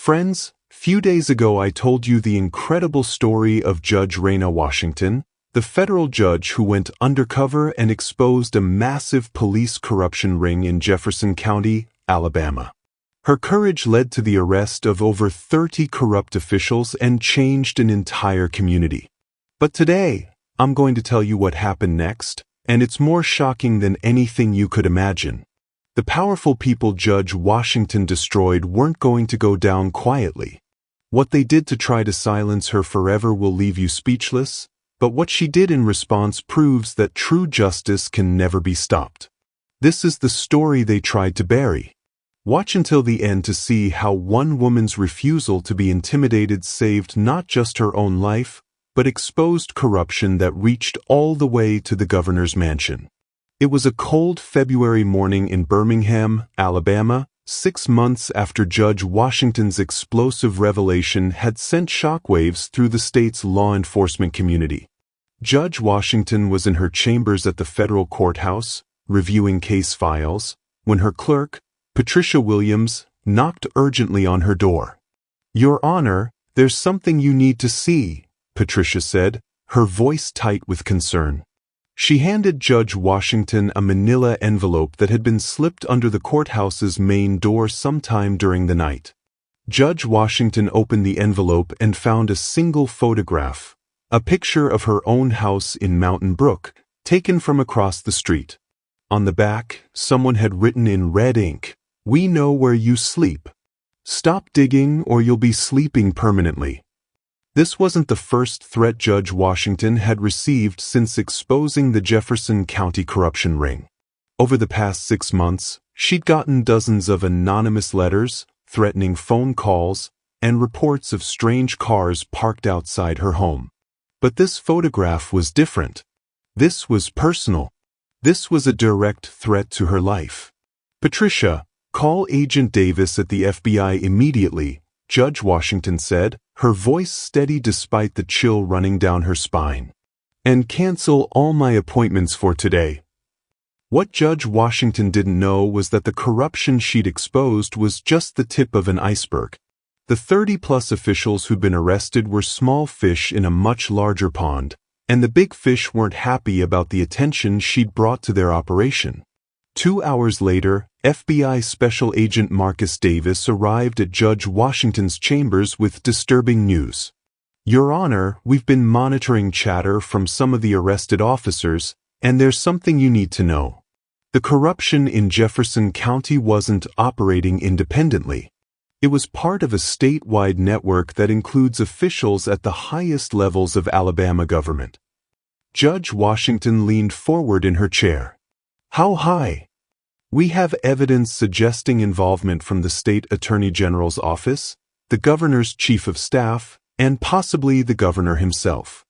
Friends, few days ago I told you the incredible story of Judge Raina Washington, the federal judge who went undercover and exposed a massive police corruption ring in Jefferson County, Alabama. Her courage led to the arrest of over 30 corrupt officials and changed an entire community. But today, I'm going to tell you what happened next, and it's more shocking than anything you could imagine. The powerful people Judge Washington destroyed weren't going to go down quietly. What they did to try to silence her forever will leave you speechless, but what she did in response proves that true justice can never be stopped. This is the story they tried to bury. Watch until the end to see how one woman's refusal to be intimidated saved not just her own life, but exposed corruption that reached all the way to the governor's mansion. It was a cold February morning in Birmingham, Alabama, 6 months after Judge Washington's explosive revelation had sent shockwaves through the state's law enforcement community. Judge Washington was in her chambers at the federal courthouse, reviewing case files, when her clerk, Patricia Williams, knocked urgently on her door. "Your Honor, there's something you need to see," Patricia said, her voice tight with concern. She handed Judge Washington a manila envelope that had been slipped under the courthouse's main door sometime during the night. Judge Washington opened the envelope and found a single photograph, a picture of her own house in Mountain Brook, taken from across the street. On the back, someone had written in red ink, "We know where you sleep. Stop digging or you'll be sleeping permanently." This wasn't the first threat Judge Washington had received since exposing the Jefferson County corruption ring. Over the past 6 months, she'd gotten dozens of anonymous letters, threatening phone calls, and reports of strange cars parked outside her home. But this photograph was different. This was personal. This was a direct threat to her life. "Patricia, call Agent Davis at the FBI immediately," Judge Washington said, her voice steady despite the chill running down her spine. "And cancel all my appointments for today." What Judge Washington didn't know was that the corruption she'd exposed was just the tip of an iceberg. The 30-plus officials who'd been arrested were small fish in a much larger pond, and the big fish weren't happy about the attention she'd brought to their operation. 2 hours later, FBI Special Agent Marcus Davis arrived at Judge Washington's chambers with disturbing news. "Your Honor, we've been monitoring chatter from some of the arrested officers, and there's something you need to know. The corruption in Jefferson County wasn't operating independently. It was part of a statewide network that includes officials at the highest levels of Alabama government." Judge Washington leaned forward in her chair. "How high?" "We have evidence suggesting involvement from the state attorney general's office, the governor's chief of staff, and possibly the governor himself.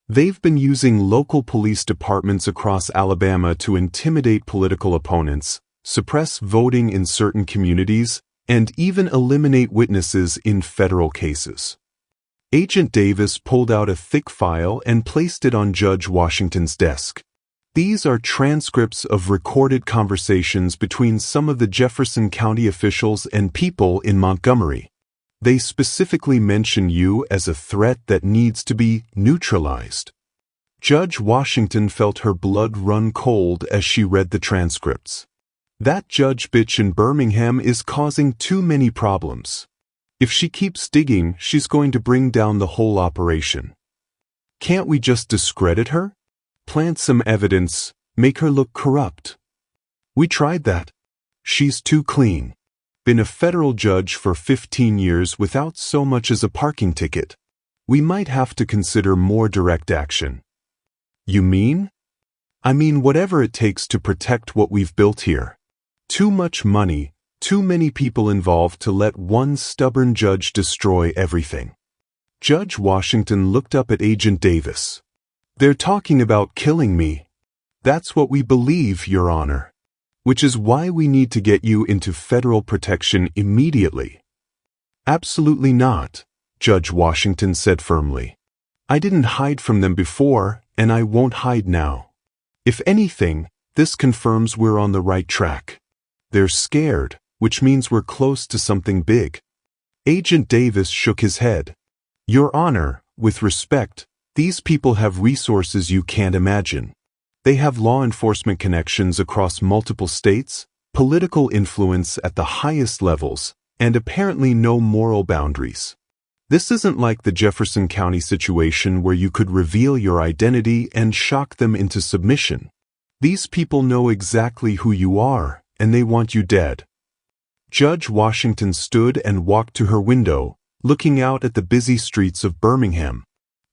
They've been using local police departments across Alabama to intimidate political opponents, suppress voting in certain communities, and even eliminate witnesses in federal cases." Agent Davis pulled out a thick file and placed it on Judge Washington's desk. "These are transcripts of recorded conversations between some of the Jefferson County officials and people in Montgomery. They specifically mention you as a threat that needs to be neutralized." Judge Washington felt her blood run cold as she read the transcripts. "That judge bitch in Birmingham is causing too many problems. If she keeps digging, she's going to bring down the whole operation. Can't we just discredit her? Plant some evidence, make her look corrupt?" "We tried that. She's too clean. Been a federal judge for 15 years without so much as a parking ticket. We might have to consider more direct action." "You mean?" "I mean whatever it takes to protect what we've built here. Too much money, too many people involved to let one stubborn judge destroy everything." Judge Washington looked up at Agent Davis. "They're talking about killing me." "That's what we believe, Your Honor. Which is why we need to get you into federal protection immediately." "Absolutely not," Judge Washington said firmly. "I didn't hide from them before, and I won't hide now. If anything, this confirms we're on the right track. They're scared, which means we're close to something big." Agent Davis shook his head. Your Honor, with respect, these people have resources you can't imagine. They have law enforcement connections across multiple states, political influence at the highest levels, and apparently no moral boundaries. This isn't like the Jefferson County situation where you could reveal your identity and shock them into submission. These people know exactly who you are, and they want you dead. Judge Washington stood and walked to her window, looking out at the busy streets of Birmingham.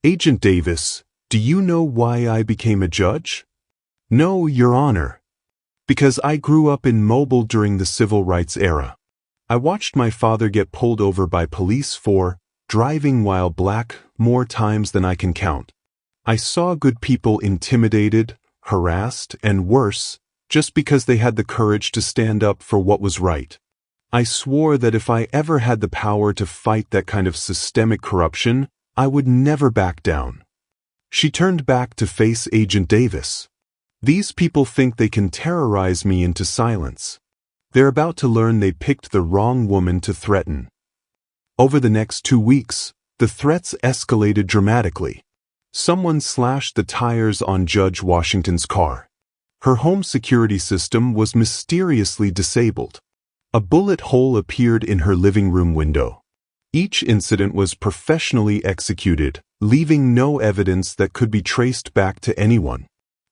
Agent Davis, do you know why I became a judge? No, Your Honor. Because I grew up in Mobile during the civil rights era. I watched my father get pulled over by police for driving while black more times than I can count. I saw good people intimidated, harassed, and worse, just because they had the courage to stand up for what was right. I swore that if I ever had the power to fight that kind of systemic corruption, I would never back down. She turned back to face Agent Davis. These people think they can terrorize me into silence. They're about to learn they picked the wrong woman to threaten. Over the next 2 weeks, the threats escalated dramatically. Someone slashed the tires on Judge Washington's car. Her home security system was mysteriously disabled. A bullet hole appeared in her living room window. Each incident was professionally executed, leaving no evidence that could be traced back to anyone.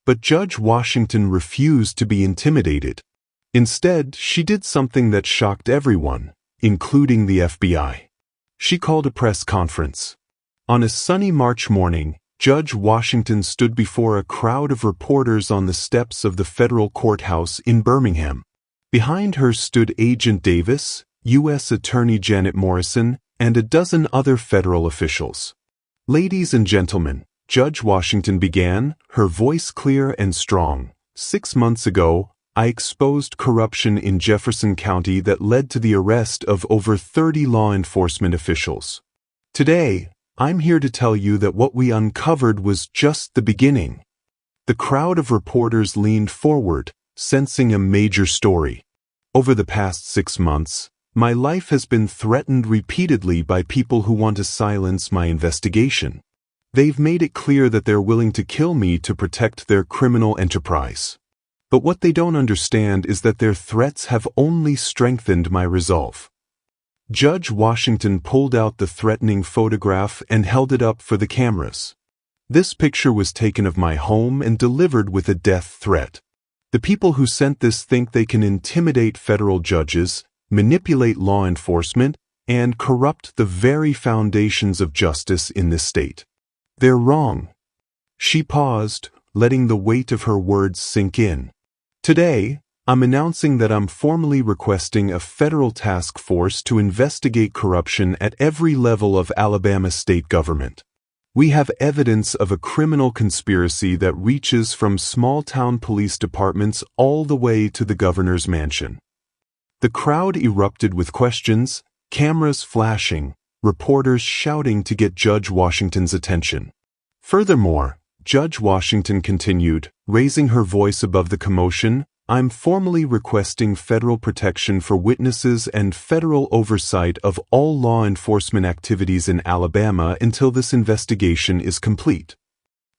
But Judge Washington refused to be intimidated. Instead, she did something that shocked everyone, including the FBI. She called a press conference. On a sunny March morning, Judge Washington stood before a crowd of reporters on the steps of the federal courthouse in Birmingham. Behind her stood Agent Davis, U.S. Attorney Janet Morrison, and a dozen other federal officials. Ladies and gentlemen, Judge Washington began, her voice clear and strong. 6 months ago, I exposed corruption in Jefferson County that led to the arrest of over 30 law enforcement officials. Today, I'm here to tell you that what we uncovered was just the beginning. The crowd of reporters leaned forward, sensing a major story. Over the past 6 months, my life has been threatened repeatedly by people who want to silence my investigation. They've made it clear that they're willing to kill me to protect their criminal enterprise. But what they don't understand is that their threats have only strengthened my resolve. Judge Washington pulled out the threatening photograph and held it up for the cameras. This picture was taken of my home and delivered with a death threat. The people who sent this think they can intimidate federal judges, manipulate law enforcement, and corrupt the very foundations of justice in this state. They're wrong. She paused, letting the weight of her words sink in. Today, I'm announcing that I'm formally requesting a federal task force to investigate corruption at every level of Alabama state government. We have evidence of a criminal conspiracy that reaches from small-town police departments all the way to the governor's mansion. The crowd erupted with questions, cameras flashing, reporters shouting to get Judge Washington's attention. Furthermore, Judge Washington continued, raising her voice above the commotion, I'm formally requesting federal protection for witnesses and federal oversight of all law enforcement activities in Alabama until this investigation is complete.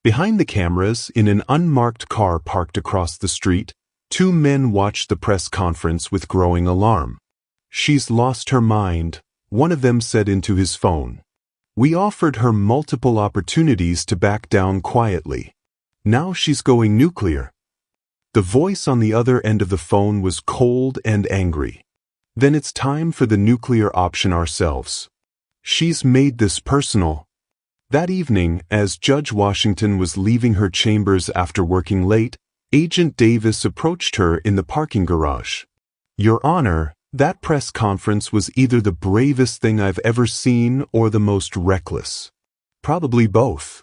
Behind the cameras, in an unmarked car parked across the street, 2 men watched the press conference with growing alarm. She's lost her mind, one of them said into his phone. We offered her multiple opportunities to back down quietly. Now she's going nuclear. The voice on the other end of the phone was cold and angry. Then it's time for the nuclear option ourselves. She's made this personal. That evening, as Judge Washington was leaving her chambers after working late, Agent Davis approached her in the parking garage. Your Honor, that press conference was either the bravest thing I've ever seen or the most reckless. Probably both.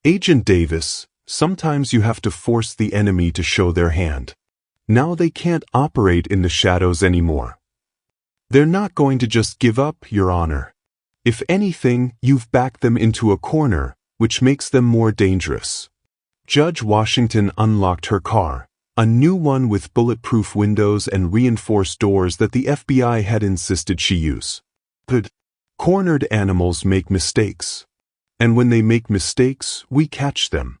Agent Davis, sometimes you have to force the enemy to show their hand. Now they can't operate in the shadows anymore. They're not going to just give up, Your Honor. If anything, you've backed them into a corner, which makes them more dangerous. Judge Washington unlocked her car, a new one with bulletproof windows and reinforced doors that the FBI had insisted she use. Good. Cornered animals make mistakes. And when they make mistakes, we catch them.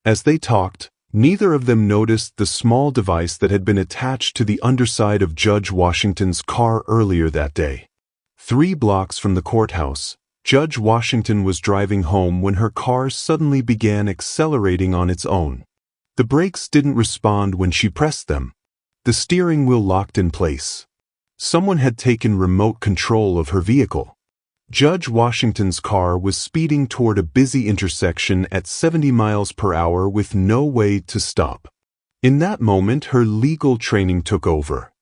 As they talked, neither of them noticed the small device that had been attached to the underside of Judge Washington's car earlier that day. 3 blocks from the courthouse, Judge Washington was driving home when her car suddenly began accelerating on its own. The brakes didn't respond when she pressed them. The steering wheel locked in place. Someone had taken remote control of her vehicle. Judge Washington's car was speeding toward a busy intersection at 70 miles per hour with no way to stop. In that moment, her legal training took over.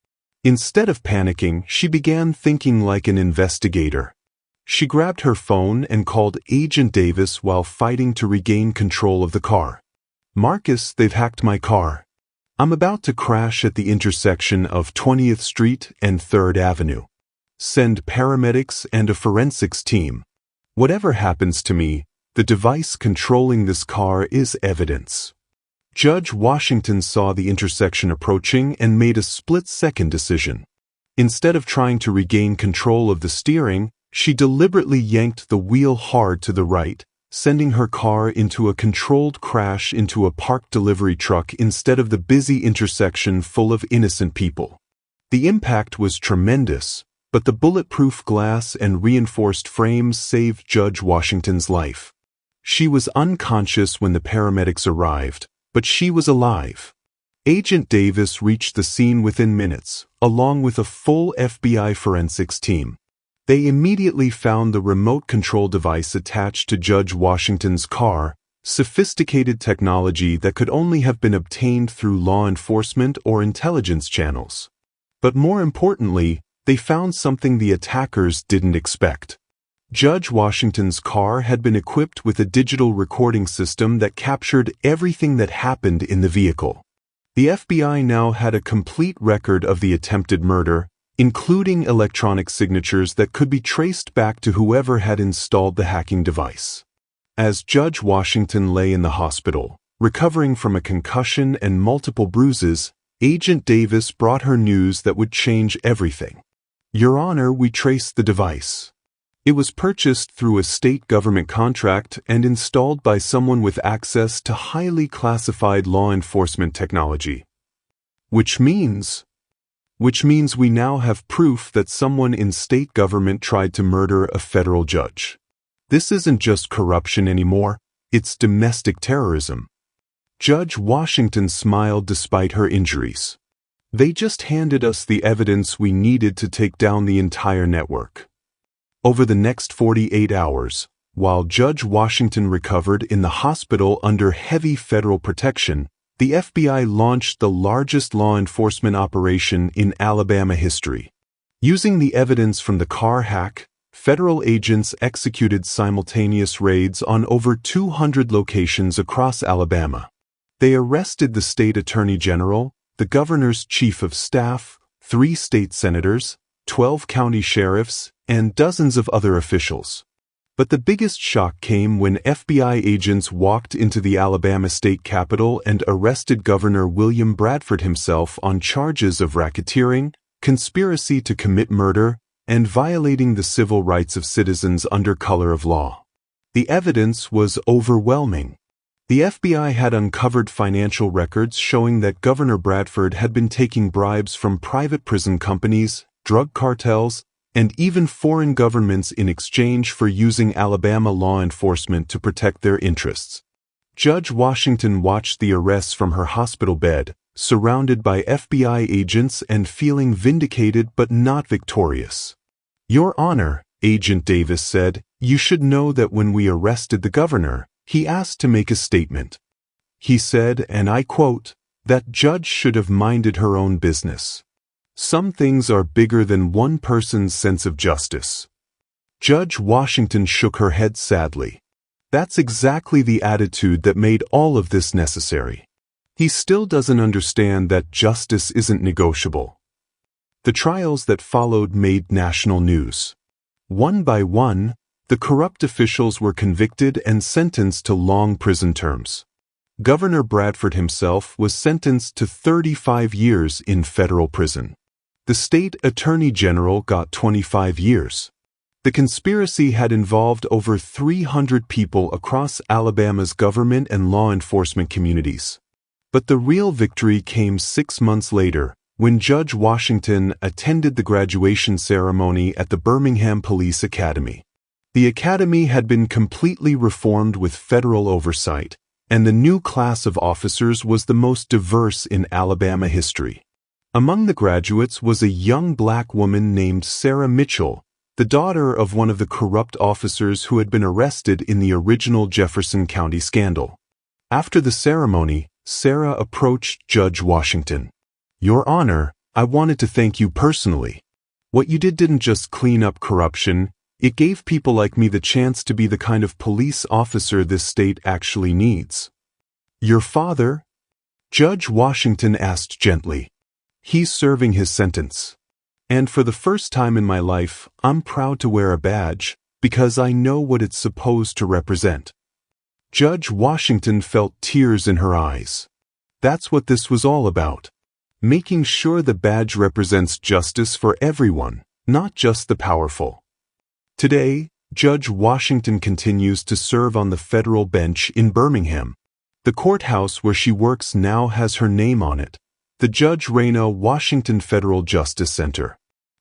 Instead of panicking, she began thinking like an investigator. She grabbed her phone and called Agent Davis while fighting to regain control of the car. "Marcus, they've hacked my car. I'm about to crash at the intersection of 20th Street and 3rd Avenue. Send paramedics and a forensics team. Whatever happens to me, the device controlling this car is evidence." Judge Washington saw the intersection approaching and made a split-second decision. Instead of trying to regain control of the steering, she deliberately yanked the wheel hard to the right, sending her car into a controlled crash into a parked delivery truck instead of the busy intersection full of innocent people. The impact was tremendous, but the bulletproof glass and reinforced frames saved Judge Washington's life. She was unconscious when the paramedics arrived, but she was alive. Agent Davis reached the scene within minutes, along with a full FBI forensics team. They immediately found the remote control device attached to Judge Washington's car, sophisticated technology that could only have been obtained through law enforcement or intelligence channels. But more importantly, they found something the attackers didn't expect. Judge Washington's car had been equipped with a digital recording system that captured everything that happened in the vehicle. The FBI now had a complete record of the attempted murder, including electronic signatures that could be traced back to whoever had installed the hacking device. As Judge Washington lay in the hospital, recovering from a concussion and multiple bruises, Agent Davis brought her news that would change everything. "Your Honor, we traced the device. It was purchased through a state government contract and installed by someone with access to highly classified law enforcement technology. Which means we now have proof that someone in state government tried to murder a federal judge. This isn't just corruption anymore, it's domestic terrorism." Judge Washington smiled despite her injuries. "They just handed us the evidence we needed to take down the entire network." Over the next 48 hours, while Judge Washington recovered in the hospital under heavy federal protection, the FBI launched the largest law enforcement operation in Alabama history. Using the evidence from the car hack, federal agents executed simultaneous raids on over 200 locations across Alabama. They arrested the state attorney general, the governor's chief of staff, 3 state senators, 12 county sheriffs, and dozens of other officials. But the biggest shock came when FBI agents walked into the Alabama state capitol and arrested Governor William Bradford himself on charges of racketeering, conspiracy to commit murder, and violating the civil rights of citizens under color of law. The evidence was overwhelming. The FBI had uncovered financial records showing that Governor Bradford had been taking bribes from private prison companies, drug cartels, and even foreign governments in exchange for using Alabama law enforcement to protect their interests. Judge Washington watched the arrests from her hospital bed, surrounded by FBI agents and feeling vindicated but not victorious. "Your Honor," Agent Davis said, "you should know that when we arrested the governor, he asked to make a statement. He said, and I quote, that judge should have minded her own business. Some things are bigger than one person's sense of justice." Judge Washington shook her head sadly. That's exactly the attitude that made all of this necessary. He still doesn't understand that justice isn't negotiable. The trials that followed made national news. One by one, the corrupt officials were convicted and sentenced to long prison terms. Governor Bradford himself was sentenced to 35 years in federal prison. The state attorney general got 25 years. The conspiracy had involved over 300 people across Alabama's government and law enforcement communities. But the real victory came 6 months later, when Judge Washington attended the graduation ceremony at the Birmingham Police Academy. The academy had been completely reformed with federal oversight, and the new class of officers was the most diverse in Alabama history. Among the graduates was a young black woman named Sarah Mitchell, the daughter of one of the corrupt officers who had been arrested in the original Jefferson County scandal. After the ceremony, Sarah approached Judge Washington. "Your Honor, I wanted to thank you personally. What you did didn't just clean up corruption, it gave people like me the chance to be the kind of police officer this state actually needs." "Your father?" Judge Washington asked gently. "He's serving his sentence. And for the first time in my life, I'm proud to wear a badge, because I know what it's supposed to represent." Judge Washington felt tears in her eyes. That's what this was all about. Making sure the badge represents justice for everyone, not just the powerful. Today, Judge Washington continues to serve on the federal bench in Birmingham. The courthouse where she works now has her name on it, the Judge Raina Washington Federal Justice Center.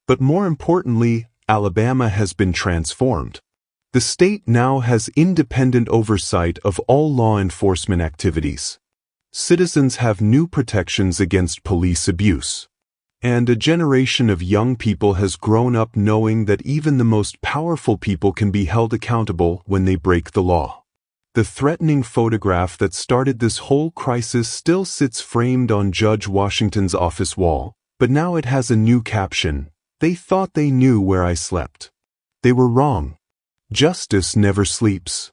But more importantly, Alabama has been transformed. The state now has independent oversight of all law enforcement activities. Citizens have new protections against police abuse. And a generation of young people has grown up knowing that even the most powerful people can be held accountable when they break the law. The threatening photograph that started this whole crisis still sits framed on Judge Washington's office wall, but now it has a new caption: "They thought they knew where I slept. They were wrong. Justice never sleeps."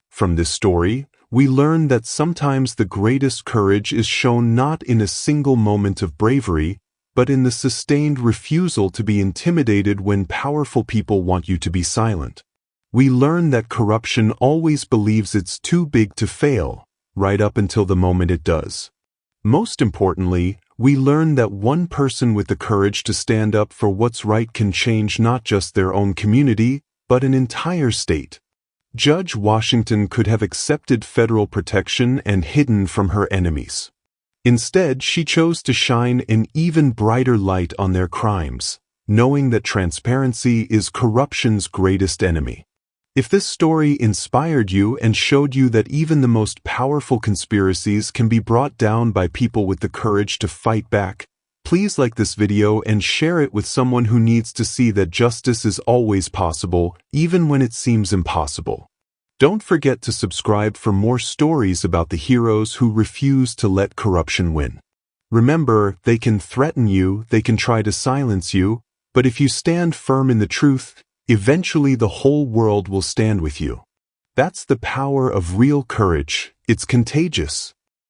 From this story, we learn that sometimes the greatest courage is shown not in a single moment of bravery, but in the sustained refusal to be intimidated when powerful people want you to be silent. We learn that corruption always believes it's too big to fail, right up until the moment it does. Most importantly, we learn that one person with the courage to stand up for what's right can change not just their own community, but an entire state. Judge Washington could have accepted federal protection and hidden from her enemies. Instead, she chose to shine an even brighter light on their crimes, knowing that transparency is corruption's greatest enemy. If this story inspired you and showed you that even the most powerful conspiracies can be brought down by people with the courage to fight back, please like this video and share it with someone who needs to see that justice is always possible, even when it seems impossible. Don't forget to subscribe for more stories about the heroes who refuse to let corruption win. Remember, they can threaten you, they can try to silence you, but if you stand firm in the truth, eventually the whole world will stand with you. That's the power of real courage. It's contagious.